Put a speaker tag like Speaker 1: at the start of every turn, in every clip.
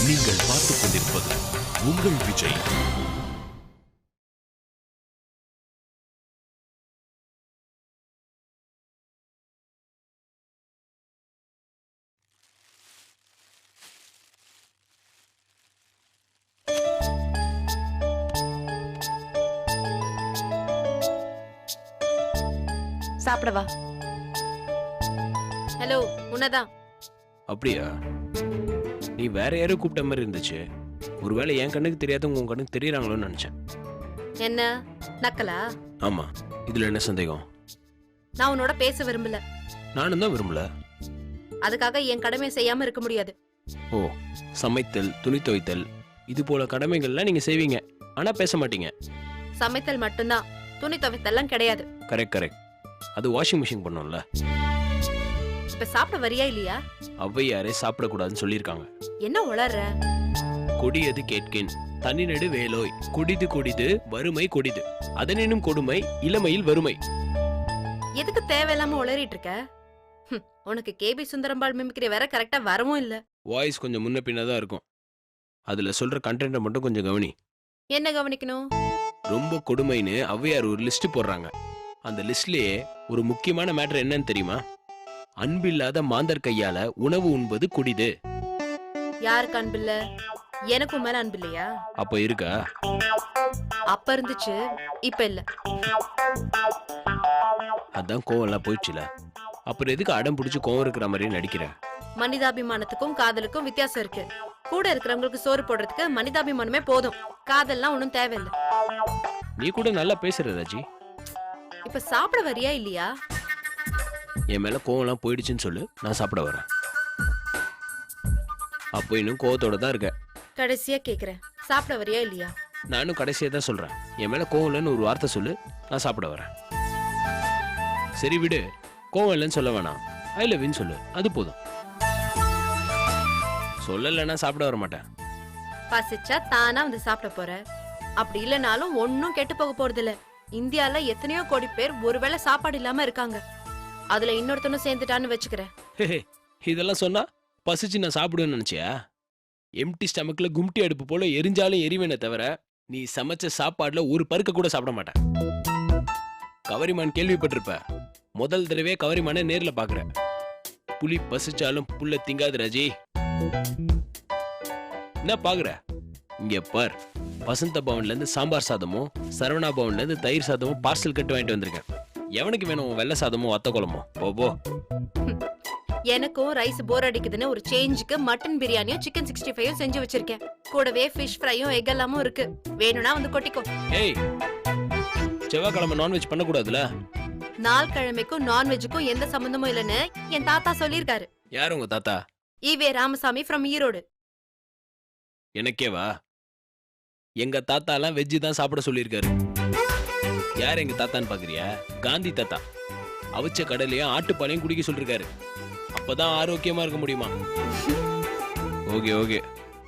Speaker 1: நீங்கள் பார்த்துக் கொண்டிருப்பது உங்கள் விஜய்.
Speaker 2: சாப்பிடவா? ஹலோ, உன்னதான்.
Speaker 3: அப்படியா? நீ வேற யாரும் கூப்பிட்ட மாதிரி இருந்துச்சு. ஒருவேளை என் கண்ணுக்கு தெரியாதவங்க உங்க கண்ணுக்கு தெரியறாங்களோன்னு நினைச்சேன்.
Speaker 2: என்ன நக்கலா?
Speaker 3: ஆமா, இதுல என்ன சந்தேகம்?
Speaker 2: நான் உன்னோட பேச விரும்பல.
Speaker 3: நானும் தான் விரும்பல.
Speaker 2: அதுக்காக என் கடமையை செய்யாம இருக்க முடியாது.
Speaker 3: ஓ, சமைத்தல், துணி துவைத்தல், இது போல கடமைகள்லாம் நீங்க செய்வீங்க, ஆனா பேச மாட்டீங்க.
Speaker 2: சமைத்தல் மட்டும்தான், துணி துவைத்தல்லாம் கிடையாது.
Speaker 3: Correct correct. அது வாஷிங் மிஷின் பண்ணும்ல.
Speaker 2: இப்ப சாப்பிட வரியா இல்லையா?
Speaker 3: ஔவையாரே சாப்பிடக்கூடாதுன்னு சொல்லியிருக்காங்க.
Speaker 2: என்ன உளற?
Speaker 3: கொடியது கேட்கின் தனிநெடு வேலோய், கொடிது கொடிது வறுமை கொடிது, அதனினும் கொடுமை இளமையில் வறுமை.
Speaker 2: எதுக்கு தேவையில்லாம உளறிட்டு இருக்க? உனக்கு கேபி சுந்தரம்பாள் மிமிக்கிற வேற கரெக்டா வரவும் இல்ல.
Speaker 3: வாய்ஸ் கொஞ்சம் முன்ன பின்னதான் இருக்கும். அதுல சொல்ற கண்டென்ட்டை மட்டும் கொஞ்சம் கவனி.
Speaker 2: என்ன கவனிக்கணும்?
Speaker 3: ரொம்ப கொடுமைன்னு ஔவையார் ஒரு லிஸ்ட் போடுறாங்க. அந்த லிஸ்ட்லயே ஒரு முக்கியமான மேட்டர் என்னன்னு தெரியுமா? அன்பில்லாத மாந்தர் கையால உணவு உண்பது கொடிது.
Speaker 2: யாருக்கு அன்பில்ல? எனக்கும் மேல அன்பில்லையா?
Speaker 3: அப்ப இருக்கா?
Speaker 2: அப்ப இருந்துச்சு, இப்ப இல்ல.
Speaker 3: அதான் கோவம் எல்லாம் போயிடுச்சுல. அப்புறம் எதுக்கு அடம் பிடிச்சு கோவம் இருக்கிற மாதிரி நடிக்கிற?
Speaker 2: மனிதாபிமானத்துக்கும் காதலுக்கும் வித்தியாசம் இருக்கு. கூட இருக்கிறவங்களுக்கு சோறு போடுறதுக்கு மனிதாபிமானமே போதும். காதல்லாம் ஒண்ணும் தேவையில்லை.
Speaker 3: நீ கூட நல்லா பேசுற ராஜி.
Speaker 2: இப்ப சாப்பிட வரியா இல்லையா?
Speaker 3: என் மேல கோவம் எல்லாம் போயிடுச்சுன்னு சொல்லு, நான் சாப்பிட வரேன். அப்போ இன்னும் கோவத்தோட தான் இருக்க.
Speaker 2: கடைசியா கேக்குறேன், சாப்பிட வரியா இல்லையா?
Speaker 3: நானும் கடைசியா தான் சொல்றேன். என் மேல கோவம் இல்லைன்னு ஒரு வார்த்தை சொல்லு, நான் சாப்பிட வரேன். சரி விடு, கோவம் இல்லைன்னு சொல்ல வேணாம், ஐ லவ் யூன்னு சொல்லு, அது போதும். சொல்லலைன்னா சாப்பிட வர மாட்டேன்.
Speaker 2: பசிச்சா தானா வந்து சாப்பிட போற. அப்படி இல்லைனாலும் ஒன்னும் கெட்டு போக போறது இல்ல. இந்தியால எத்தனையோ கோடி பேர் ஒருவேளை சாப்பாடு இல்லாம இருக்காங்க. அதுல இன்னொருத்தனும் சேர்ந்துட்டான்னு வச்சுக்கிறேன்.
Speaker 3: இதெல்லாம் சொன்னா பசிச்சு நான் சாப்பிடுவேன்னு நினைச்சியா? எம்டி ஸ்டமக்ல கும்டி அடுப்பு போல எரிஞ்சாலும் எரிவேனே தவிர நீ சமைச்ச சாப்பாடுல ஒரு பருக்க கூட சாப்பிட மாட்டேன். கவரிமான் கேள்விப்பட்டிருப்ப. முதல் தடவை கவரிமான நேர்ல பாக்குற. புலி பசிச்சாலும் புல்ல திங்காது ராஜி. என்ன பாக்குற? இங்க பார், வசந்த பவன்ல இருந்து சாம்பார் சாதமும் சரவணா பவன்ல இருந்து தயிர் சாதமும் பார்சல் கட்டு வாங்கிட்டு வந்திருக்கேன். எவனுக்கு வேணும் வெள்ளை சாதமும் வத்த குழம்போ? போ.
Speaker 2: எனக்கும் ரைஸ் போர் அடிக்குதுன்னு ஒரு சேஞ்சுக்கு மட்டன் பிரியாணியும் சிக்கன் 65 செஞ்சு வச்சிருக்கேன். கூடவே ஃபிஷ் ஃப்ரையும் எக் எல்லாமும் இருக்கு. வேணும்னா வந்து கொட்டிக்கோ.
Speaker 3: ஏய், செவ்வாய்க்கிழமை நான்வெஜ் பண்ணக்கூடாதுல?
Speaker 2: நாள் கிழமைக்கும் நான்வெஜ்ஜுக்கும் எந்த சம்பந்தமும் இல்லைன்னு என் தாத்தா சொல்லியிருக்காரு.
Speaker 3: யார் உங்க தாத்தா?
Speaker 2: ஈவே ராமசாமி ஃப்ரம் ஈரோடு.
Speaker 3: எனக்கேவா? எங்க தாத்தா எல்லாம் வெஜ்ஜு தான் சாப்பிட சொல்லியிருக்காரு. யார் எங்க தாத்தான்னு பாக்குறியா? காந்தி தாத்தா. அவிச்ச கடலையும் ஆட்டுப்பாலையும் குடிக்க சொல்லிருக்காரு. அப்பதான் ஆரோக்கியமா இருக்க முடியுமா? ஓகே,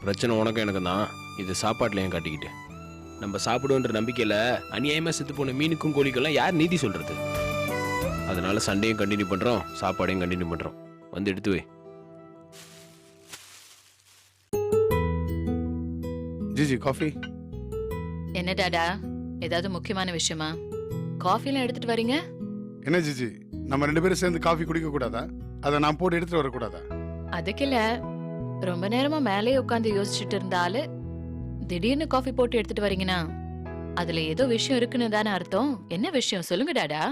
Speaker 3: பிரச்சனை உனக்கும் எனக்கு தான். இது சாப்பாட்டுல ஏன் காட்டிக்கிட்டு? நம்ம சாப்பிடுன்ற நம்பிக்கையில அநியாயமா செத்து போன மீனுக்கும் கோழிக்கெல்லாம் யார் நீதி சொல்றது? அதனால சண்டையும் கண்டினியூ பண்றோம், சாப்பாடையும் கண்டினியூ பண்றோம். வந்து எடுத்து வை.
Speaker 4: GG coffee.
Speaker 5: என்ன டாடா, ஏதாவது முக்கியமான விஷயமா? காஃபிலாம் எடுத்துட்டு வரீங்க?
Speaker 4: என்ன ஜிஜி, நம்ம 2 பேரும் சேர்ந்து காஃபி குடிக்க கூடாதா? அதை நான் போட்டு எடுத்துட்டு வரக்கூடாதா?
Speaker 5: அதுக்கில்ல, ரொம்ப நேரமா மேலே உட்காந்து யோசிச்சுட்டு இருந்தாலு திடீர்னு காஃபி போட்டு எடுத்துட்டு வரீங்கன்னா அதுல ஏதோ விஷயம் இருக்குன்னு தானே அர்த்தம். என்ன விஷயம் சொல்லுங்க டாடா.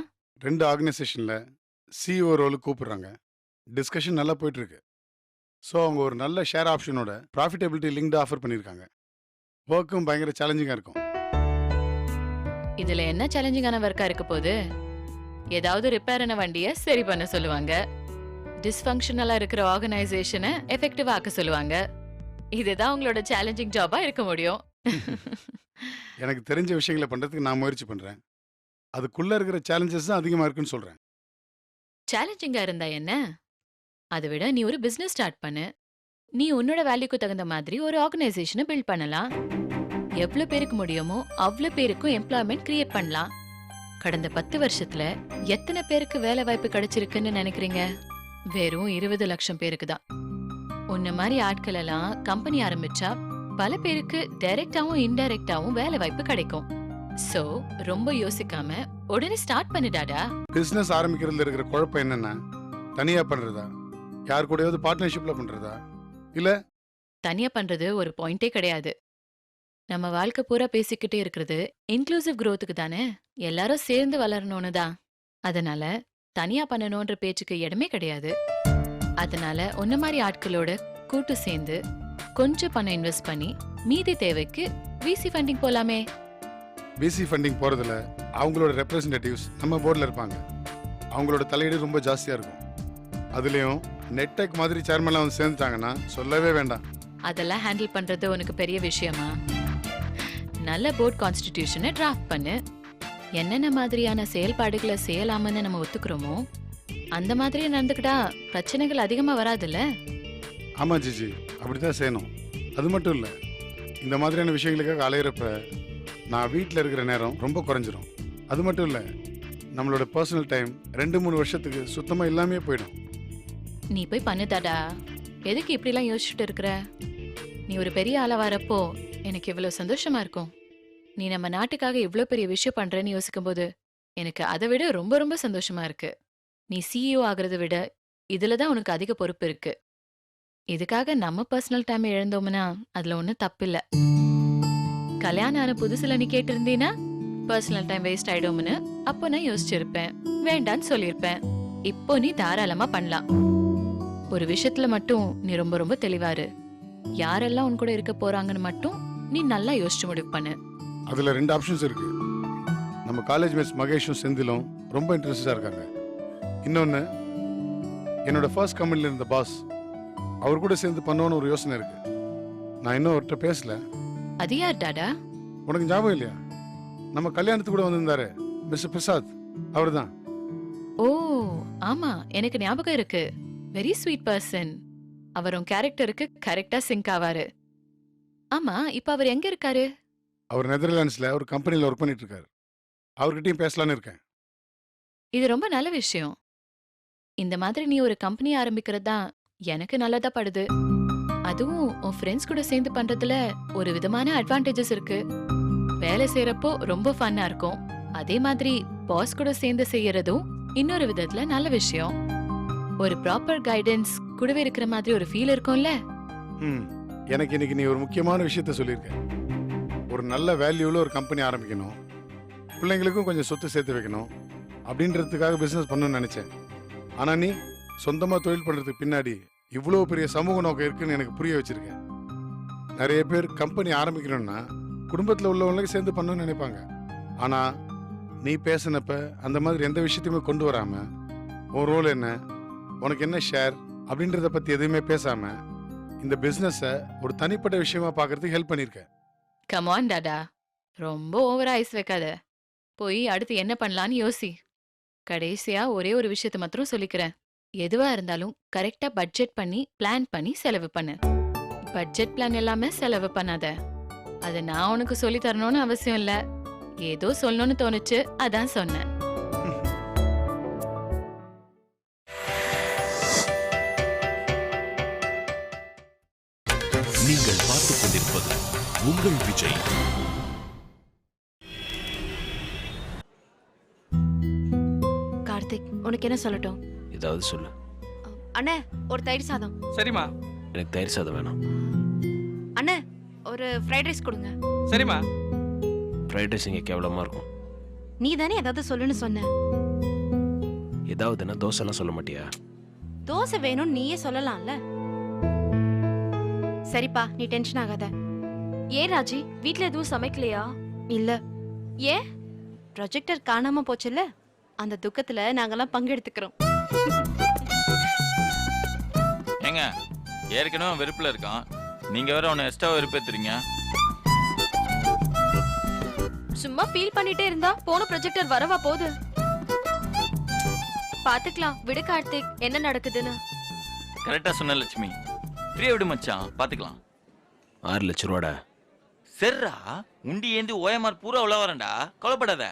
Speaker 4: 2 ஆர்கனைசேஷன்ல சிஇஓ ரோலுக்கு கூப்பிடுறாங்க. டிஸ்கஷன் நல்லா போயிட்டு இருக்கு. ஸோ அவங்க ஒரு நல்ல ஷேர் ஆப்ஷனோட ப்ராஃபிட்டபிலிட்டி லிங்க்டு ஆஃபர் பண்ணியிருக்காங்க. ஒர்க்கும் பயங்கர சேலஞ்சிங்காக இருக்கும்.
Speaker 5: இதுல என்ன சேலஞ்சிங்கான ஒர்க்கா இருக்க போகுது? ஏதாவது ரிப்பேர் ஆன வண்டியை சரி பண்ண சொல்லுவாங்க. டிஸ்ஃபங்க்ஷனலா இருக்கிற ஆர்கனைசேஷனை எஃபெக்டிவா ஆக்க சொல்லுவாங்க. இதுதான் உங்களோட சேலஞ்சிங் ஜாபா இருக்க முடியும்.
Speaker 4: எனக்கு தெரிஞ்ச விஷயங்களை பண்றதுக்கு நான் முயற்சி பண்றேன். அதுக்குள்ள இருக்கிற சேலஞ்சஸ் தான் அதிகமா இருக்குன்னு சொல்றேன்.
Speaker 5: சேலஞ்சிங்கா இருந்தா என்ன? அதை விட நீ ஒரு பிசினஸ் ஸ்டார்ட் பண்ணு. நீ உன்னோட வேல்யூக்கு தகுந்த மாதிரி ஒரு ஆர்கனைசேஷனை பில்ட் பண்ணலாம். எவ்வளவு பேருக்கு முடியுமோ அவ்வளவு பேருக்கும் எம்ப்ளாய்மெண்ட் கிரியேட் பண்ணலாம். கடந்த 10 வருஷத்துல எத்தனை பேருக்கு வேலை வாய்ப்பு கிடைச்சிருக்குன்னு நினைக்கிறீங்க? வெறும் 20 லட்சம் பேருக்கு தான். உன்ன மாதிரி ஆட்கள் எல்லாம் கம்பெனி ஆரம்பிச்சா பல பேருக்கு டைரக்டாவும் இன்டைரக்டாவும் வேலை வாய்ப்பு கிடைக்கும். சோ ரொம்ப யோசிக்காம உடனே ஸ்டார்ட் பண்ணிடாடா.
Speaker 4: பிசினஸ் ஆரம்பிக்கிறதுல இருக்கிற குழப்பம் என்னன்னா, தனியா பண்றதா, யார் கூடயாவது பார்ட்னர்ஷிப்ல பண்றதா, இல்ல
Speaker 5: தனியா பண்றது ஒரு பாயிண்டே கிடையாது. நம்ம வாழ்க்கை பூரா பேசிக்கிட்டே இருக்கிறது இன்க்ளூசிவ் growthக்கு தானே, எல்லாரும் சேர்ந்து வளரணும்னு தான். அதனால தனியா பண்ணணும்ன்ற பேச்சுக்கு இடமே கிடையாது. அதனால உன்ன மாதிரி ஆட்களோட கூட்டு சேர்ந்து கொஞ்சம் பணம் இன்வெஸ்ட் பண்ணி மீதி தேவைக்கு விசி ஃபண்டிங் போலாமே.
Speaker 4: பிசி ஃபண்டிங் போறதுல அவங்களோட ரெப்ரசன்டேட்டிவ்ஸ் நம்ம போர்டில் இருப்பாங்க. அவங்களோட தலையீடு ரொம்ப ஜாஸ்தியா இருக்கும். அதுலயும் நெட்டெக் மாதிரி சேர்மன்லாம் வந்து சேர்ந்துட்டாங்கன்னா சொல்லவே வேண்டாம்.
Speaker 5: அதெல்லாம் ஹேண்டில் பண்றது உனக்கு பெரிய விஷயமா? நல்ல போர்ட் கான்ஸ்டிடியூஷனை டிராஃப்ட் பண்ணு. என்னென்ன மாதிரியான செயல்பாடுகளை செய்யலாம்னு நம்ம ஒத்துக்கிறோமோ அந்த மாதிரி நடந்துக்கிட்டா பிரச்சனைகள் அதிகமா வராதுல்ல.
Speaker 4: ஆமா ஜிஜி, அப்படிதான் செய்யணும். அது மட்டும் இல்ல, இந்த மாதிரியான விஷயங்களுக்காக அலையிறப்ப நான் வீட்டில் இருக்கிற நேரம் ரொம்ப குறைஞ்சிரும். அது மட்டும் இல்ல, நம்மளோட பர்சனல் டைம் 2-3 வருஷத்துக்கு சுத்தமா இல்லாமே போயிடும்.
Speaker 5: நீ போய் பண்ணுதாடா. எதுக்கு இப்படிலாம் யோசிச்சுட்டு இருக்கிற? நீ ஒரு பெரிய ஆளா வரப்போ எனக்கு இவ்வளவு சந்தோஷமா இருக்கும். நீ நம்ம நாட்டுக்காக இவ்ளோ பெரிய விஷயம் பண்றேன்னு யோசிக்கும் போது எனக்கு அதை விட ரொம்ப ரொம்ப சந்தோஷமா இருக்கு. நீ சிஇஓ ஆகுறதை விட இதுலதான் உனக்கு அதிக பொறுப்பு இருக்கு. இதுக்காக நம்ம பர்சனல் டைம் இழந்தோம்னா அதுல ஒன்னும் தப்பில்ல. கல்யாணம் ஆன புதுசுல நீ கேட்டிருந்தீனா பர்சனல் டைம் வேஸ்ட் ஆயிடும்னு அப்போ நான் யோசிச்சிருப்பேன், வேண்டான்னு சொல்லியிருப்பேன். இப்போ நீ தாராளமா பண்ணலாம். ஒரு விஷயத்துல மட்டும் நீ ரொம்ப ரொம்ப தெளிவாரு. யாரெல்லாம் உன் கூட இருக்க போறாங்கன்னு மட்டும் நீ நல்லா யோசிச்சு முடிவு பண்ணு.
Speaker 4: அதுல 2 ஆப்ஷன்ஸ் இருக்கு. நம்ம காலேஜ் மேட்ஸ் மகேஷும் செந்திலும் ரொம்ப இன்ட்ரெஸ்டா இருக்காங்க. இன்னொன்னு, என்னோட ஃபர்ஸ்ட் கம்பெனில இருந்த பாஸ், அவர் கூட சேர்ந்து பண்ணணும்னு ஒரு யோசனை இருக்கு. நான் இன்னும் அவர்கிட்ட பேசல.
Speaker 5: அது யார் டாடா?
Speaker 4: உனக்கு ஞாபகம் இல்லையா? நம்ம கல்யாணத்துக்கு கூட வந்திருந்தாரு மிஸ்டர் பிரசாத், அவர்தான்.
Speaker 5: ஓ ஆமா, எனக்கு ஞாபகம் இருக்கு. Very sweet person. அவர் உன் கேரக்டருக்கு கரெக்டா சிங்க் ஆவாரு. ஆமா, இப்ப அவர் எங்க இருக்காரு?
Speaker 4: அவர் நெதர்லாண்ட்ஸ்ல ஒரு கம்பெனில ஒர்க் பண்ணிட்டு இருக்காரு. அவர்கிட்டயும் பேசலான்னு இருக்கேன்.
Speaker 5: இது ரொம்ப நல்ல விஷயம். இந்த மாதிரி நீ ஒரு கம்பெனி ஆரம்பிக்கிறது தான் எனக்கு நல்லதா படுது. அதுவும் உன் ஃப்ரெண்ட்ஸ் கூட சேர்ந்து பண்றதுல ஒரு விதமான அட்வான்டேஜஸ் இருக்கு. வேலை செய்யறப்போ ரொம்ப ஃபன்னா இருக்கும். அதே மாதிரி பாஸ் கூட சேர்ந்து செய்யறதும் இன்னொரு விதத்துல நல்ல விஷயம். ஒரு ப்ராப்பர் கைடன்ஸ் கூடவே இருக்கிற மாதிரி ஒரு ஃபீல் இருக்கும்ல.
Speaker 4: எனக்கு இன்னைக்கு நீ ஒரு முக்கியமான விஷயத்த சொல்லியிருக்க. ஒரு நல்ல வேல்யூல ஒரு கம்பெனி ஆரம்பிக்கணும், பிள்ளைங்களுக்கும் கொஞ்சம் சொத்து சேர்த்து வைக்கணும் அப்படின்றதுக்காக பிசினஸ் பண்ணணும்னு நினைச்சேன். ஆனா நீ சொந்தமா தொழில் பண்றதுக்கு பின்னாடி இவ்வளவு பெரிய சமூக நோக்கம் இருக்குன்னு எனக்கு புரிய வச்சிருக்கேன். நிறைய பேர் கம்பெனி ஆரம்பிக்கணும்னா குடும்பத்துல உள்ளவங்களுக்கு சேர்ந்து பண்ணணும்னு நினைப்பாங்க. ஆனா நீ பேசினப்ப அந்த மாதிரி எந்த விஷயத்தையுமே கொண்டு வராம, உன் ரோல் என்ன, உனக்கு என்ன ஷேர் அப்படின்றத பத்தி எதுவுமே பேசாம இந்த பிசினஸ ஒரு தனிப்பட்ட விஷயமா பாக்குறதுக்கு ஹெல்ப் பண்ணிருக்க.
Speaker 5: கம் ஆன் டாடா, ரொம்ப ஓவரா ஐஸ் வைக்காத. போய் அடுத்து என்ன பண்ணலான்னு யோசி. கடைசியா ஒரே ஒரு விஷயத்த மாத்திரம் சொல்லிக்கிறேன். எதுவா இருந்தாலும் கரெக்டா பட்ஜெட் பண்ணி பிளான் பண்ணி செலவு பண்ணு. பட்ஜெட் பிளான் எல்லாமே செலவு பண்ணாத. அத நான் உனக்கு சொல்லி தரணும்னு அவசியம் இல்ல. ஏதோ சொல்லணும்னு தோணுச்சு, அதான் சொன்னேன்.
Speaker 1: நீங்கள் பார்த்துக் கொண்டிருப்பது உங்கள் விஜய்.
Speaker 2: கார்த்திக், உனக்கு என்ன சொல்லட்டும்?
Speaker 3: ஏதாவது சொல்லு.
Speaker 2: அண்ணே, ஒரு தயிர் சாதம்.
Speaker 6: சரிம்மா.
Speaker 3: எனக்கு தயிர் சாதம் வேணாம்.
Speaker 2: அண்ணே, ஒரு ஃப்ரைட் ரைஸ் கொடுங்க.
Speaker 6: சரிம்மா.
Speaker 3: ஃப்ரைட் ரைஸ் இங்கே கேவலமாக இருக்கும்.
Speaker 2: நீ தானே ஏதாவது சொல்லுன்னு சொன்ன.
Speaker 3: ஏதாவதுன்னா தோசைலாம் சொல்ல மாட்டியா?
Speaker 2: தோசை வேணும்னு நீயே சொல்லலாம்ல. சரிப்பா, நீ டென்ஷன் ஆகாத.
Speaker 7: ஏன் ராஜி, வீட்ல எதுவும் சமைக்கலையா?
Speaker 2: இல்ல. ஏன்? ப்ரொஜெக்டர் காணாம போச்சுல்ல, அந்த துக்கத்துல நாங்கெல்லாம் பங்கெடுத்துக்கிறோம்.
Speaker 8: ஏங்க, ஏற்கனவே அவன் வெறுப்புல இருக்கான், நீங்க வேற அவனை எக்ஸ்ட்ரா வெறுப்பேத்துறீங்க.
Speaker 7: சும்மா ஃபீல் பண்ணிட்டே இருந்தா போன ப்ரொஜெக்டர் வரவா போகுது? பாத்துக்கலாம் விடு கார்த்திக், என்ன நடக்குதுன்னு.
Speaker 8: கரெக்டா சொன்ன லட்சுமி. ஃப்ரீயா விடு மச்சான், பாத்துக்கலாம்.
Speaker 3: 6 லட்சம் ரூபாடா.
Speaker 8: சரிடா, உண்டி ஏந்தி ஓஎம்ஆர் பூரா உள்ள வரேன்டா, கவலைப்படாத.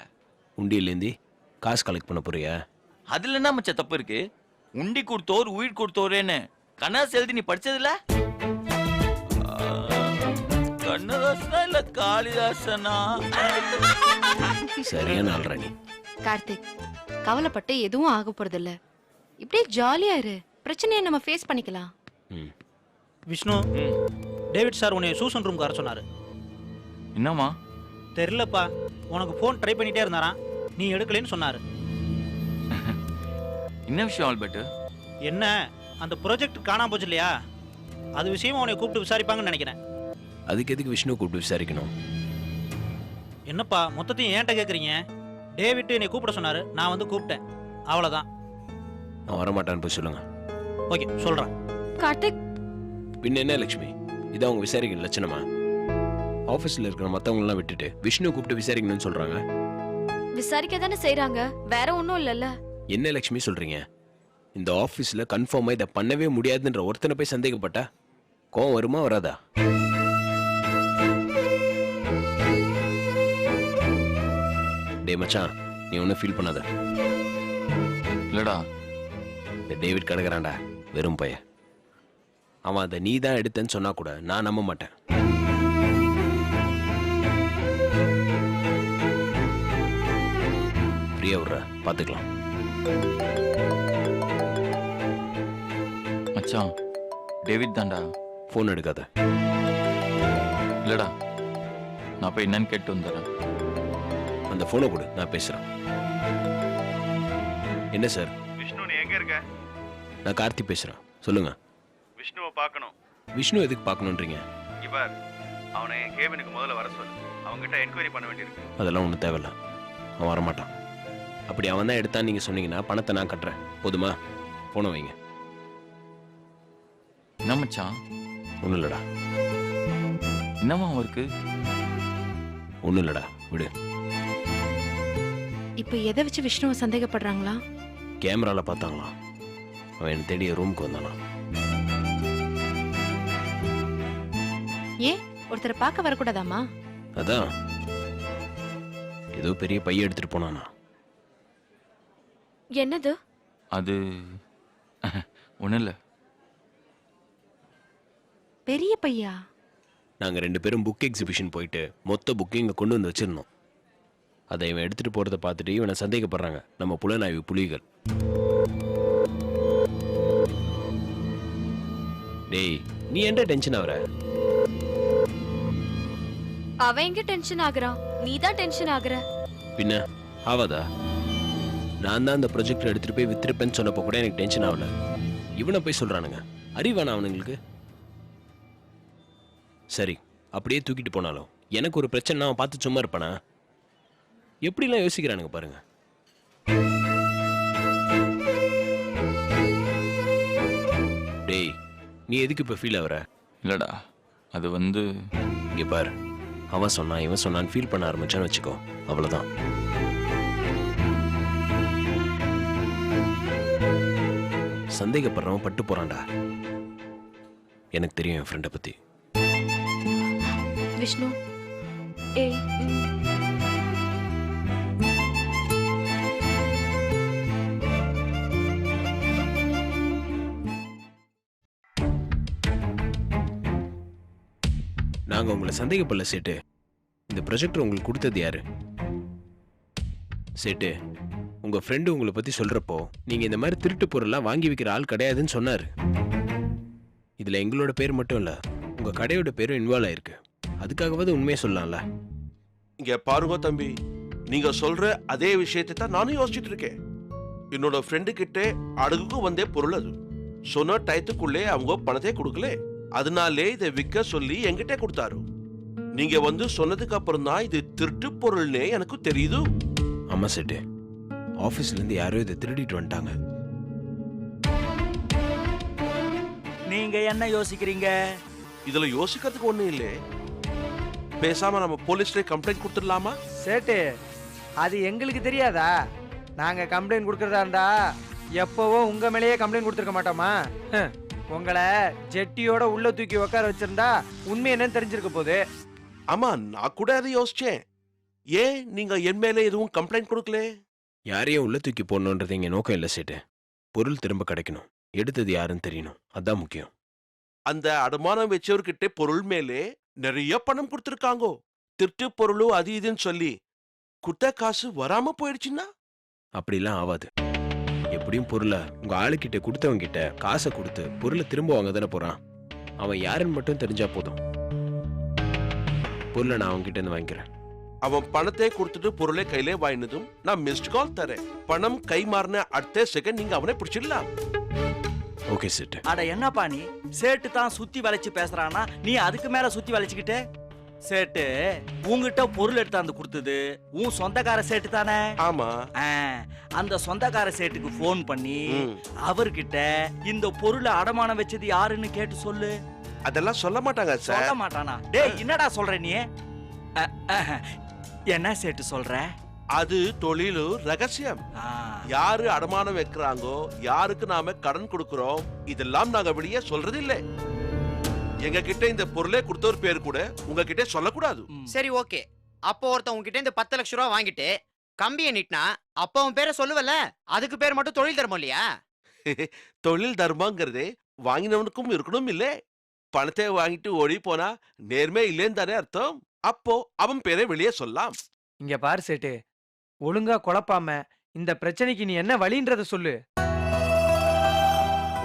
Speaker 3: உண்டியிலேந்தி காசு கலெக்ட் பண்ண போறியா?
Speaker 8: அதுல என்ன மச்சான் தப்பு இருக்கு? உண்டி கொடுத்தோர் உயிர் கொடுத்தோரேன்னு கண்ணதாசன் எழுதி நீ படிச்சதில்ல? கண்ணதாசனா இல்ல காளிதாசனா?
Speaker 3: சரியான ஆள்றா நீ.
Speaker 2: கார்த்திக், கவலைப்பட்டு எதுவும் ஆக போறது இல்ல. இப்படியே ஜாலியா இரு. பிரச்சனையை நம்ம ஃபேஸ் பண்ணிக்கலாம்.
Speaker 3: ம்.
Speaker 6: விஷ்ணு,
Speaker 8: ம்.
Speaker 6: டேவிட் சார் உன்னை சூசன் ரூம் வர சொன்னாரு.
Speaker 8: என்னம்மா?
Speaker 6: தெரியலப்பா, உனக்கு ஃபோன் ட்ரை பண்ணிட்டே இருந்தாராம், நீ எடுக்கலைன்னு சொன்னாரு.
Speaker 8: என்ன விஷயம் ஆல்பர்ட்?
Speaker 6: என்ன, அந்த ப்ராஜெக்ட் காணாம போச்சு இல்லையா, அது விஷயமா உன்னை கூப்பிட்டு விசாரிப்பாங்கன்னு நினைக்கிறேன்.
Speaker 3: அதுக்கு எதுக்கு விஷ்ணு கூப்பிட்டு விசாரிக்கணும்?
Speaker 6: என்னப்பா மொத்தத்தையும் ஏன்ட்ட கேட்குறீங்க? டேவிட் என்னை கூப்பிட சொன்னாரு, நான் வந்து கூப்பிட்டேன், அவ்வளோதான்.
Speaker 3: நான் வரமாட்டான்னு போய் சொல்லுங்க.
Speaker 6: ஓகே, சொல்கிறேன்.
Speaker 7: கார்த்திக்,
Speaker 3: பின்ன என்ன லட்சுமி, இதான் அவங்க விசாரிக்கிற லட்சணமா? ஆஃபீஸில் இருக்கிற மற்றவங்களெலாம் விட்டுட்டு விஷ்ணு கூப்பிட்டு விசாரிக்கணும்னு சொல்கிறாங்க.
Speaker 7: விசாரிக்க தானே செய்றாங்க, வேற ஒண்ணும் இல்லல்ல.
Speaker 3: என்ன லட்சுமி சொல்கிறீங்க? இந்த ஆஃபீஸில் கன்ஃபார்மாக இதை பண்ணவே முடியாதுன்ற ஒருத்தனை போய் சந்தேகப்பட்டா கோவம் வருமா வராதா? டே மச்சான், நீ ஒன்றும் ஃபீல் பண்ணாத.
Speaker 8: இல்லடா,
Speaker 3: இந்த டேவிட் கிடக்குறான்டா, வெறும் பையன். அவன் அதை நீ தான் எடுத்தேன்னு சொன்னா கூட நான் நம்ப மாட்டேன். ஃப்ரீயா விட்ற, பார்த்துக்கலாம்.
Speaker 8: மச்சான் டேவிட் தான்டா.
Speaker 3: ஃபோன் எடுக்காத.
Speaker 8: இல்லடா, நான் போய் என்னன்னு கேட்டு வந்துடுறேன்.
Speaker 3: அந்த ஃபோனை கொடு, நான் பேசுகிறேன். என்ன சார்?
Speaker 9: விஷ்ணு, நீ எங்க இருக்க?
Speaker 3: நான் கார்த்தி பேசுகிறேன், சொல்லுங்க.
Speaker 9: விஷ்ணுவை பார்க்கணும்.
Speaker 3: விஷ்ணு எதுக்கு பார்க்கணுன்றீங்க?
Speaker 9: இவர் அவனை என் கேபினுக்கு முதல்ல வர சொல்லு. அவங்ககிட்ட என்கொயரி பண்ண வேண்டியிருக்கு.
Speaker 3: அதெல்லாம் ஒன்றும் தேவையில்ல, அவன் வரமாட்டான். அப்படி அவன் தான் எடுத்தான்னு நீங்கள் சொன்னீங்கன்னா பணத்தை நான் கட்டுறேன், போதுமா? ஃபோனை வைங்க.
Speaker 8: என்ன மச்சான்?
Speaker 3: ஒன்றும் இல்லைடா.
Speaker 8: என்னம்மா அவருக்கு?
Speaker 3: ஒன்றும் இல்லைடா, விடு.
Speaker 2: இப்போ எதை வச்சு விஷ்ணுவை சந்தேகப்படுறாங்களா?
Speaker 3: கேமரால பார்த்தாங்களா? அவன் என்னை தேடிய ரூமுக்கு வந்தானா?
Speaker 2: ஏன் ஒருத்தரை பார்க்க வரக்கூடாதாமா?
Speaker 3: அதான் ஏதோ பெரிய பைய எடுத்துட்டு போனானா?
Speaker 7: என்னது?
Speaker 8: அது ஒன்றும் இல்லை.
Speaker 2: பெரிய பையா?
Speaker 3: நாங்கள் 2 பேரும் புக் எக்ஸிபிஷன் போயிட்டு மொத்த புக்கையும் இங்கே கொண்டு வந்து வச்சிருந்தோம். அதை இவன் எடுத்துட்டு போறதை பார்த்துட்டு இவனை சந்தேகப்படுறாங்க நம்ம புலனாய்வு புலிகள். டேய், நீ என்ன டென்ஷன் ஆகுற?
Speaker 7: அவன் எங்க டென்ஷன் ஆகுறான், நீ தான் டென்ஷன் ஆகுற.
Speaker 3: பின்ன ஆவாதா? நான் தான் அந்த ப்ரொஜெக்ட் எடுத்துட்டு போய் வித்திருப்பேன்னு சொன்னப்போ கூட எனக்கு டென்ஷன் ஆகல. இவனை போய் சொல்றானுங்க, அறிவானா அவனுங்களுக்கு? சரி, அப்படியே தூக்கிட்டு போனாலும் எனக்கு ஒரு பிரச்சனை அவன் பார்த்து சும்மா இருப்பானா? எப்படிலாம் யோசிக்கிறானுங்க பாருங்க. டேய், நீ எதுக்கு இப்போ ஃபீல் ஆகுற?
Speaker 8: இல்லடா, அது வந்து
Speaker 3: இங்கே பாரு, அவன் சொன்னான் இவன் சொன்னான்னு ஃபீல் பண்ண ஆரம்பிச்சான்னு வச்சுக்கோ, அவ்வளோதான். சந்தேகப்படுறவன் பட்டு போறான்டா. எனக்கு தெரியும் என் ஃப்ரெண்டை பத்தி.
Speaker 7: விஷ்ணு, ஏய்,
Speaker 3: நாங்க உங்களை சந்தேகப்படல சேட்டு. இந்த ப்ரொஜெக்டர் உங்களுக்கு கொடுத்தது யாரு? சேட்டு, உங்க ஃப்ரெண்டு உங்களை பத்தி சொல்றப்போ நீங்க இந்த மாதிரி திருட்டு பொருள்லாம் வாங்கி வைக்கிற ஆள் கிடையாதுன்னு சொன்னாரு. இதுல எங்களோட பேர் மட்டும் இல்ல, உங்க கடையோட பேரும் இன்வால்வ் ஆயிருக்கு. அதுக்காகவாது உண்மையை சொல்லலாம்ல.
Speaker 10: இங்க பாருங்க தம்பி, நீங்க சொல்ற அதே விஷயத்தை தான் நானும் யோசிச்சுட்டு இருக்கேன். என்னோட ஃப்ரெண்டு கிட்ட அடகுக்கு வந்தே பொருள் அது. சொன்ன டயத்துக்குள்ளே அவங்க பணத்தை கொடுக்கல, அதனாலே இதை விற்க சொல்லி என்கிட்ட கொடுத்தாரு. நீங்க வந்து சொன்னதுக்கு அப்புறம் தான் இது திருட்டு பொருள்னே எனக்கு தெரியுது.
Speaker 3: ஆமா சேட்டு, ஆபீஸ்ல இருந்து யாரோ இதை திருடிட்டு வந்துட்டாங்க.
Speaker 6: நீங்க என்ன யோசிக்கிறீங்க?
Speaker 10: இதுல யோசிக்கிறதுக்கு ஒண்ணும் இல்ல. பேசாம நம்ம போலீஸ்ல கம்ப்ளைண்ட் கொடுத்துடலாமா?
Speaker 11: சேட்டு, அது எங்களுக்கு தெரியாதா? நாங்க கம்ப்ளைண்ட் கொடுக்கறதா இருந்தா எப்பவோ உங்க மேலேயே கம்ப்ளைண்ட் கொடுத்துருக்க மாட்டோமா? உங்களை ஜெட்டியோட உள்ள தூக்கி உட்கார வச்சிருந்தா உண்மை என்னன்னு தெரிஞ்சிருக்க போகுது.
Speaker 10: ஆமா, நான் கூட அதை யோசிச்சேன். ஏன் நீங்க என் மேல எதுவும் கம்ப்ளைண்ட் கொடுக்கல?
Speaker 3: யாரையும் உள்ள தூக்கி போடணுன்றது எங்க நோக்கம் இல்லை சேட்டு. பொருள் திரும்ப கிடைக்கணும். எடுத்தது யாருன்னு தெரியணும், அதான் முக்கியம்.
Speaker 10: அந்த அடமானம் வச்சவர்கிட்ட பொருள் மேலே நிறைய பணம் கொடுத்துருக்காங்கோ. திருட்டு பொருளும் அது இதுன்னு சொல்லி குத்த காசு வராம போயிடுச்சுன்னா
Speaker 3: அப்படிலாம் ஆகாது. எப்படியும் பொருளை உங்க ஆளுக்கிட்ட கொடுத்தவங்க கிட்ட காசை கொடுத்து பொருளை திரும்ப வாங்க தானே போறான். அவன் யாருன்னு மட்டும் தெரிஞ்சா போதும். பொருளை நான் அவங்க கிட்ட இருந்து வாங்கிக்கிறேன்.
Speaker 10: அவன் பணத்தை கொடுத்துட்டு பொருளை கையிலே வாங்கினதும் நான் மிஸ்ட் கால் தரேன். பணம் கை மாறின அடுத்த செகண்ட் நீங்க அவனை பிடிச்சிடலாம்.
Speaker 3: ஓகே சேட்டு.
Speaker 12: அட என்னப்பா நீ சேட்டு தான் சுத்தி வளைச்சு பேசுறானா, நீ அதுக்கு மேல சுத்தி வளைச்சுக்கிட்டே? சேட்டு உங்ககிட்ட பொருள் எடுத்தாந்து கொடுத்தது உன் சொந்தக்கார சேட்டு தானே?
Speaker 10: ஆமா.
Speaker 12: அந்த சொந்தக்கார சேட்டுக்கு போன் பண்ணி அவர்கிட்ட இந்த பொருளை அடமானம் வச்சது யாருன்னு கேட்டு சொல்லு.
Speaker 10: அதெல்லாம் சொல்ல மாட்டாங்க சார்.
Speaker 12: சொல்ல மாட்டானா? டேய் என்னடா சொல்ற நீ? என்ன சேட்டு சொல்ற?
Speaker 10: அது தொழிலு ரகசியம். யாரு அடமானம் வைக்கிறாங்கோ, யாருக்கு நாம கடன் கொடுக்கிறோம், இதெல்லாம் நாங்க வெளியே சொல்றது இல்லை. எங்க கிட்ட இந்த பொருளே கொடுத்தவர் பேர் கூட உங்ககிட்ட சொல்லக்கூடாது.
Speaker 13: சரி ஓகே. அப்போ ஒருத்தன் உங்ககிட்ட இந்த 10 லட்சம் ரூபாய் வாங்கிட்டு கம்பியை நீட்டினா அப்ப அவன் பேரை சொல்லுவல, அதுக்கு பேர் மட்டும் தொழில் தர்மம் இல்லையா?
Speaker 10: தொழில் தர்மங்கிறதே வாங்கினவனுக்கும் இருக்கணும் இல்லே. பணத்தை வாங்கிட்டு ஓடி போனா நேர்மை இல்லைன்னு தானே அர்த்தம். அப்போ அவன் பேரை வெளியே சொல்லலாம்.
Speaker 11: இங்க பாரு சேட்டு, ஒழுங்கா குழப்பாம இந்த பிரச்சனைக்கு நீ என்ன வழின்றத சொல்லு.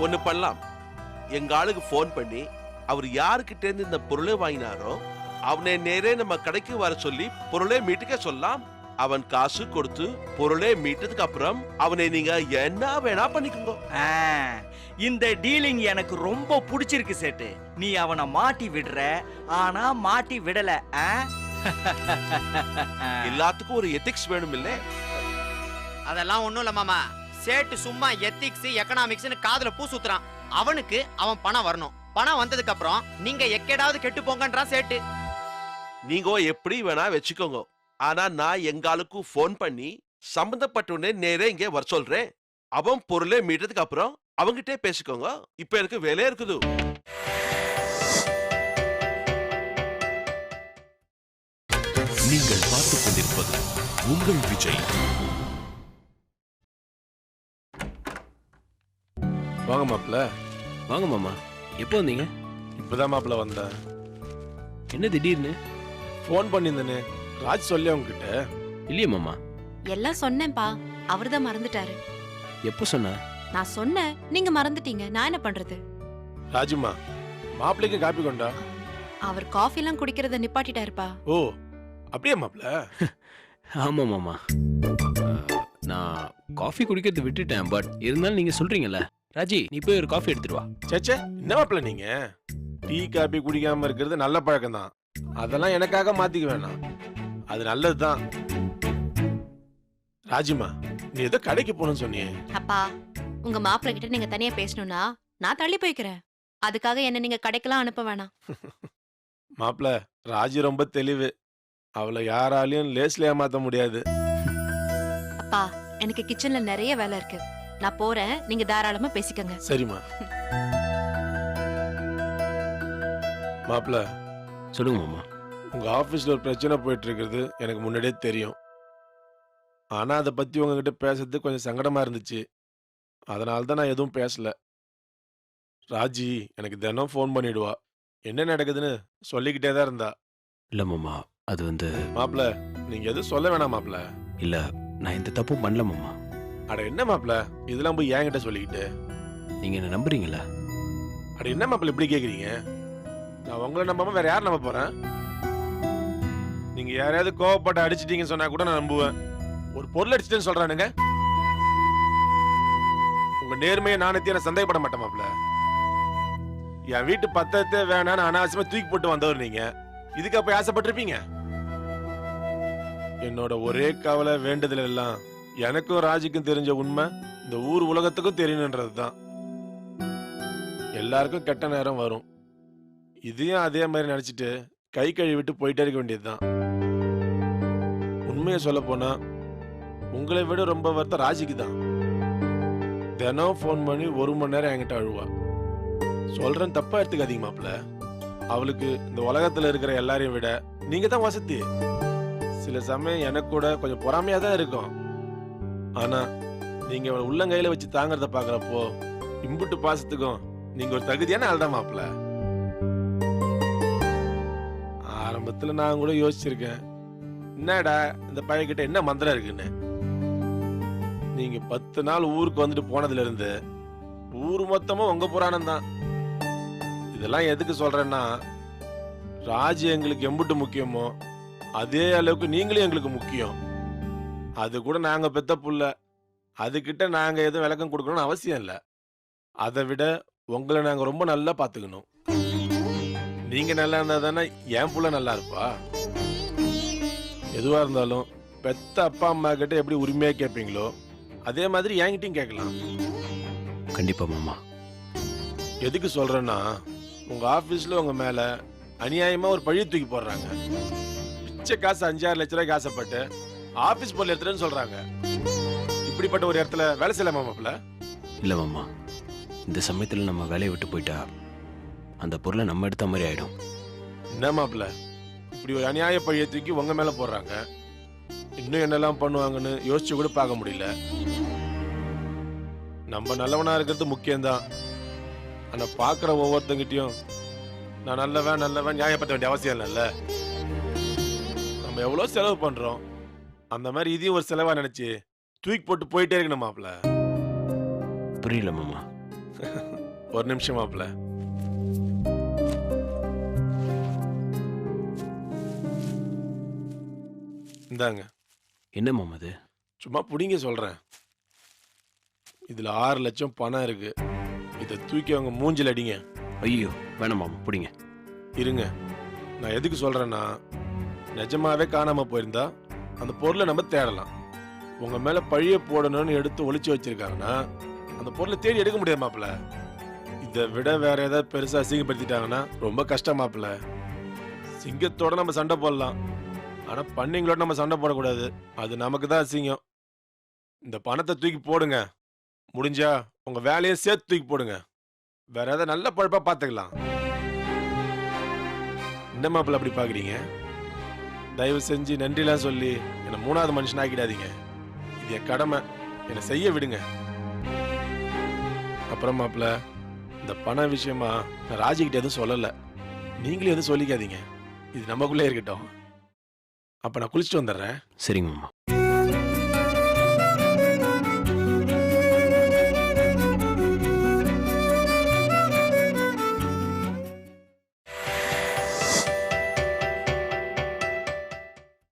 Speaker 10: ஒண்ணு பண்ணலாம். எங்க ஆளுக்கு போன் பண்ணி அவர் யாருக்கிட்ட இருந்து இந்த பொருளை வாங்கினாரோ அவனை நேரே நம்ம கடைக்கு வர சொல்லி பொருளை மீட்டுக்க சொல்லலாம். அவன் காசு கொடுத்து பொருளை மீட்டதுக்கு அப்புறம் அவனை நீங்க என்ன வேணா பண்ணிக்கோங்க.
Speaker 12: இந்த டீலிங் எனக்கு ரொம்ப பிடிச்சிருக்கு சேட்டு. நீ அவனை மாட்டி விடுற, ஆனா மாட்டி விடல.
Speaker 10: எல்லாத்துக்கும் ஒரு எத்திக்ஸ் வேணும் இல்ல?
Speaker 13: அதெல்லாம் ஒண்ணும் இல்ல மாமா. சேட்டு சும்மா எத்திக்ஸ் எக்கனாமிக்ஸ்னு காதுல பூ சுத்துறான். அவனுக்கு அவன் பணம் வரணும். பணம் வந்ததுக்கு அப்புறம் நீங்க எக்கேடாவது கெட்டு போங்கன்றான் சேட்டு.
Speaker 10: நீங்க எப்படி வேணா வச்சுக்கோங்க. ஆனா நான் எங்க ஆளுக்கு போன் பண்ணி சம்பந்தப்பட்டவனே நேரே இங்க வர சொல்றேன். அவன் பொருளை மீட்டதுக்கு அப்புறம் அவங்கிட்டே பேசிக்கோங்க. இப்ப எனக்கு வேலையா இருக்குது.
Speaker 1: நீங்கள் பார்த்துக் கொண்டிருப்பது உங்கள் விஜய்.
Speaker 14: வாங்க மாப்பிள்ள.
Speaker 3: வாங்க மாமா. எப்போ வந்தீங்க?
Speaker 14: இப்பதான் மாப்பிள்ள வந்தேன்.
Speaker 3: என்ன திடீர்னு?
Speaker 14: ஃபோன் பண்ணியிருந்தேனே, ராஜ் சொல்லி அவங்ககிட்ட.
Speaker 3: இல்லையே மாமா.
Speaker 2: எல்லாம் சொன்னேன்பா, அவர்தான் மறந்துட்டாரு.
Speaker 3: எப்போ சொன்ன?
Speaker 2: நான் சொன்னேன், நீங்க மறந்துட்டீங்க. நான் என்ன பண்றது?
Speaker 14: ராஜுமா, மாப்பிள்ளைக்கு காப்பி கொண்டா.
Speaker 2: அவர் காஃபி எல்லாம் குடிக்கிறத நிப்பாட்டிட்டாருப்பா.
Speaker 14: ஓ அப்படியே மாப்பிள்ள?
Speaker 3: ஆமா மாமா, நான் காஃபி குடிக்கிறது விட்டுட்டேன். பட் இருந்தாலும் நீங்க சொல்றீங்கல்ல, ராஜி நீ போய் ஒரு காஃபி எடுத்துட்டு வா.
Speaker 14: சேச்சே, என்ன மாப்பிள்ள நீங்க டீ காபி குடிக்காம இருக்கிறது நல்ல பழக்கம் தான். அதெல்லாம் எனக்காக மாத்திக்க வேணாம், அது நல்லதுதான். ராஜிமா, நீ ஏதோ கடைக்கு போகணும்னு சொன்னியே.
Speaker 2: அப்பா, உங்க மாப்பிள்ளை கிட்ட நீங்க தனியா பேசணும்னா நான் தள்ளி போய்க்கிறேன். அதுக்காக என்ன நீங்க கடைக்கெல்லாம் அனுப்ப வேணாம்.
Speaker 14: மாப்பிள்ள, ராஜி ரொம்ப தெளிவு. அவளை யாராலையும் லேஸ்ல ஏமாத்த முடியாது.
Speaker 2: அப்பா, எனக்கு கிச்சன்ல நிறைய வேலை இருக்கு. நான் போறேன், நீங்க தாராளமா பேசிக்கங்க.
Speaker 14: சரிம்மா. மாப்பிள்ள,
Speaker 3: சொல்லுங்க மாமா.
Speaker 14: உங்க ஆபீஸ்ல ஒரு பிரச்சனை போயிட்டு இருக்கிறது எனக்கு முன்னாடியே தெரியும். ஆனா அதை பத்தி உங்ககிட்ட பேசுறது கொஞ்சம் சங்கடமா இருந்துச்சு. அதனால தான் நான் எதுவும் பேசல. ராஜி எனக்கு தினம் ஃபோன் பண்ணிடுவா, என்ன நடக்குதுன்னு சொல்லிக்கிட்டே தான் இருந்தா.
Speaker 3: இல்ல மாமா, அது வந்து
Speaker 14: மாப்பிள்ள, நீங்க எதுவும் சொல்ல வேணாம் மாப்பிள்ள.
Speaker 3: இல்ல, நான் இந்த தப்பும் பண்ணல மாமா.
Speaker 14: அட என்ன மாப்பிள்ள, இதெல்லாம் போய் என்கிட்ட சொல்லிக்கிட்டு.
Speaker 3: நீங்க என்ன நம்புறீங்களா?
Speaker 14: அட என்ன மாப்பிள்ள இப்படி கேக்குறீங்க? நான் உங்களை நம்பாம வேற யார் நம்ப போறேன்? நீங்க யாரையாவது கோவப்பட்டு அடிச்சிட்டீங்கன்னு சொன்னா கூட நான் நம்புவேன். ஒரு பொருள் அடிச்சிட்டேன்னு சொல்றானுங்க. உங்க நேர்மையை நாணயத்தையும் நான் சந்தேகப்பட மாட்டேன் மாப்பிள்ள. என் வீட்டு பத்திரத்தை வேணான்னு அனாவசியமா தூக்கி போட்டு வந்தவர் நீங்க. இதுக்கு அப்ப ஆசைப்பட்டிருப்பீங்க? என்னோட ஒரே கவலை வேண்டுதல் எல்லாம் எனக்கும் ராஜுக்கும் தெரிஞ்ச உண்மை இந்த ஊர் உலகத்துக்கும் தெரியணுன்றது தான். எல்லாருக்கும் கெட்ட நேரம் வரும். இதையும் அதே மாதிரி நினைச்சிட்டு கை கழுவி விட்டு போயிட்டே இருக்க வேண்டியதுதான். உண்மையை சொல்ல போனா உங்களை விட ரொம்ப வருத்தம் ராஜிக்கு தான். தினம் ஃபோன் பண்ணி 1 மணி நேரம் என்கிட்ட அழுவா. சொல்றேன், தப்பா எடுத்துக்காதீங்க மாப்பிள்ள. அவளுக்கு இந்த உலகத்துல இருக்கிற எல்லாரையும் விட நீங்க தான் வசதி. சில சமயம் எனக்கு கூட கொஞ்சம் பொறாமையா தான் இருக்கும். ஆனா நீங்க அவளை உள்ளங்கையில வச்சு தாங்கறத பாக்குறப்போ இம்புட்டு பாசத்துக்கும் நீங்க ஒரு தகுதியான ஆள் தான் மாப்பிள்ள. ஆரம்பத்துல நான் கூட யோசிச்சிருக்கேன், என்னடா இந்த பையன்கிட்ட என்ன மந்திரம் இருக்குன்னு. நீங்க 10 நாள் ஊருக்கு வந்துட்டு போனதுல இருந்து ஊர் மொத்தமும் உங்க புராணம் தான். இதெல்லாம் எதுக்கு சொல்றேன்னா, ராஜி எங்களுக்கு எம்புட்டு முக்கியமோ அதே அளவுக்கு நீங்களும் எங்களுக்கு முக்கியம். அது கூட நாங்க பெத்த புள்ள, அதுகிட்ட நாங்க எதுவும் விளக்கம் கொடுக்கணும்னு அவசியம் இல்லை. அதை விட உங்களை நாங்க ரொம்ப நல்லா பாத்துக்கணும். நீங்க நல்லா இருந்தா தானே என் புள்ள நல்லா இருப்பா. எதுவா இருந்தாலும் பெத்த அப்பா அம்மா கிட்ட எப்படி உரிமையா கேட்பீங்களோ அதே மாதிரி என்கிட்டயும் கேட்கலாம்.
Speaker 3: கண்டிப்பா மாமா.
Speaker 14: எதுக்கு சொல்றேன்னா, உங்க ஆபீஸ்ல உங்க மேல அநியாயமா ஒரு பழி தூக்கி போடுறாங்க. பிச்சை காசு 5-6 லட்ச ரூபாய்க்கு ஆசைப்பட்டு ஆபீஸ் பொருள் எடுத்துறேன்னு சொல்றாங்க. இப்படிப்பட்ட ஒரு இடத்துல வேலை செய்யலாமா மாப்பிள்ள?
Speaker 3: இல்ல மாமா, இந்த சமயத்துல நம்ம வேலையை விட்டு போயிட்டா அந்த பொருளை நம்ம எடுத்த மாதிரி ஆயிடும்.
Speaker 14: என்ன மாப்பிள்ள, இப்படி ஒரு அநியாய பழியை தூக்கி உங்க மேல போடுறாங்க. இன்னும் என்னெல்லாம் பண்ணுவாங்கன்னு யோசிச்சு கூட பார்க்க முடியல. நம்ம நல்லவனா இருக்கிறது முக்கியம்தான். ஆனா பாக்குற ஒவ்வொருத்தங்கிட்டையும் நான் நல்லவன் நல்லவன் நியாயப்படுத்த வேண்டிய அவசியம் இல்லைல்ல. நம்ம எவ்வளவு செலவு பண்றோம், அந்த மாதிரி இதையும் ஒரு செலவா நினைச்சு தூக்கி போட்டு போயிட்டே இருக்கணும் மாப்பிள்ள.
Speaker 3: புரியல மாமா.
Speaker 14: ஒரு நிமிஷம் மாப்பிள்ள. இந்தாங்க.
Speaker 3: என்ன மாமா அது?
Speaker 14: சும்மா புடிங்க சொல்றேன். இதுல 6 லட்சம் பணம் இருக்கு. இதை தூக்கி அவங்க மூஞ்சில அடிங்க.
Speaker 3: ஐயோ வேணாம் மாமா, பிடிங்க.
Speaker 14: இருங்க, நான் எதுக்கு சொல்றேன்னா, நிஜமாவே காணாம போயிருந்தா அந்த பொருளை நம்ம தேடலாம். உங்க மேல பழிய போடணும்னு எடுத்து ஒளிச்சு வச்சிருக்காங்கன்னா அந்த பொருளை தேடி எடுக்க முடியாது மாப்பிள்ள. இதை விட வேற ஏதாவது பெருசா அசிங்கப்படுத்திட்டாங்கன்னா ரொம்ப கஷ்டம் மாப்பிள்ள. சிங்கத்தோட நம்ம சண்டை போடலாம், ஆனா பண்ணிங்களோட நம்ம சண்டை போடக்கூடாது. அது நமக்கு தான் அசிங்கம். இந்த பணத்தை தூக்கி போடுங்க. முடிஞ்சா உங்க வேலையை சேர்த்து தூக்கி போடுங்க. வேற ஏதாவது நல்ல பழப்பா பாத்துக்கலாம். என்ன மாப்பிள்ள அப்படி பாக்குறீங்க? தயவு செஞ்சு நன்றிலாம் சொல்லி என்னை 3வது மனுஷன் ஆக்கிடாதீங்க. இது என் கடமை, என்னை செய்ய விடுங்க. அப்புறம் மாப்பிள்ள, இந்த பண விஷயமா நான் ராஜிக்கிட்ட எதுவும் சொல்லல. நீங்களும் எதுவும் சொல்லிக்காதீங்க. இது நமக்குள்ளே இருக்கட்டும். அப்ப நான் குளிச்சுட்டு வந்துடுறேன்.
Speaker 3: சரிங்க மாமா.